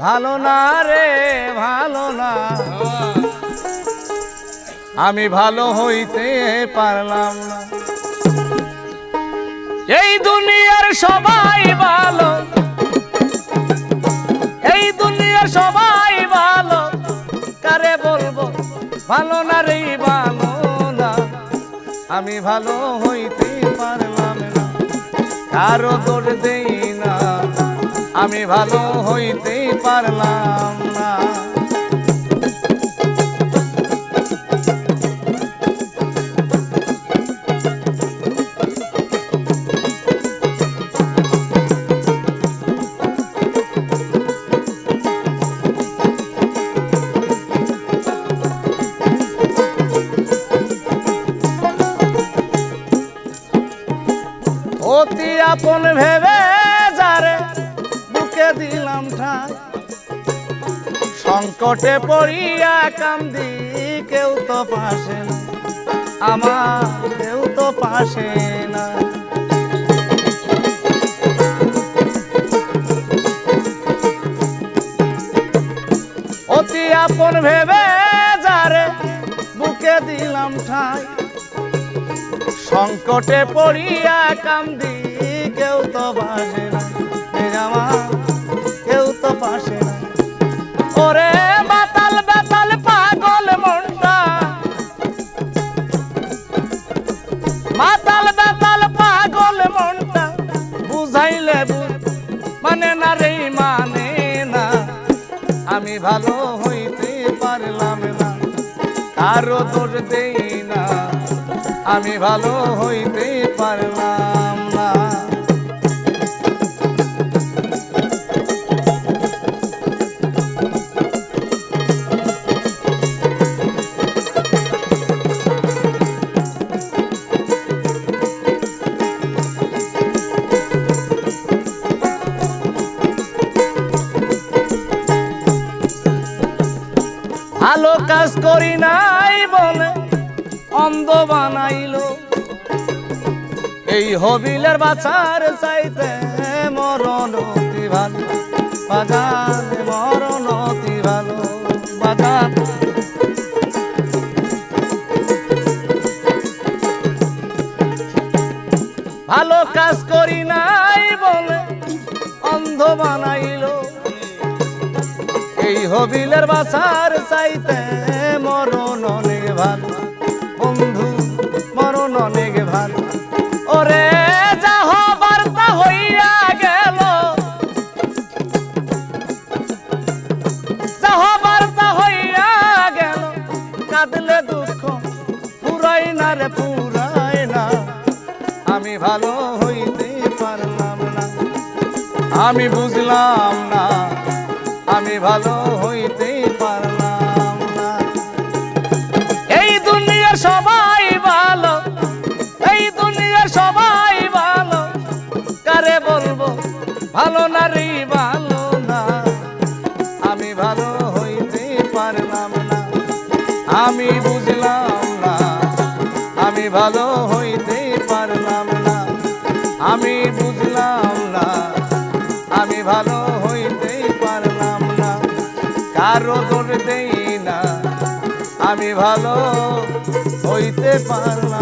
ভালো না রে ভালো না, আমি ভালো হইতে পারলাম না। এই দুনিয়ার সবাই ভালো, এই দুনিয়ার সবাই ভালো, কারে বলবো ভালো না রে ভালো না, আমি ভালো হইতে পারলাম না। কারো দোষ দেই না, আমি ভালো হইতে পারলাম না। অতি আপন ভেবে যারে বুকে দিলাম ঠাই, সংকটে পড়িয়া কান্দি কেউ তো পাশে না, আমার কেউ তো পাশে না। অতি আপন ভেবে যারে বুকে দিলাম ঠাই, সংকটে পড়িয়া কান্দি কেউ তো পাশে না, আমার কেউ তো পাশে না। ওরে মাতাল বেতাল পাগল মনটা, মাতাল বেতাল পাগল মনটা, বুঝাইলে মানে না রে মানে না, আমি ভালো হইতে পারলাম না। কারো দোষ দেই না, আমি ভালো হইতে পারলাম না। ভালো কাজ করি নাই বলে অন্ধ বানাইলো, এই হবিলের বাছার চাইতে মরণ অতি ভালো, বাগান মরণ অতি ভালো বাগান। ভালো কাজ করি নাই বলে অন্ধ বানাইলো, এই হবিলের বাছার চাইতে মরণ অনেক ভালো, বন্ধু মরণ অনেক ভালো। ওরে যা হবার তা হইয়া গেল, যা হবার তা হইয়া গেল, কাঁদলে দুঃখ ফুরাই না রে ফুরাই না, আমি ভালো হইতে পারলাম না। আমি বুঝলাম না, আমি ভালো হইতে পারলাম না। এই দুনিয়ার সবাই ভালো, এই দুনিয়ার সবাই ভালো, কারে বলবো ভালো না রে ভালো না, আমি ভালো হইতে পারলাম না। আমি বুঝলাম না, আমি ভালো হইতে পারলাম না। আমি বুঝলাম না, আমি ভালো হইতে পারলাম না। কারো দোষ দেই না, আমি ভালো হইতে পারলাম।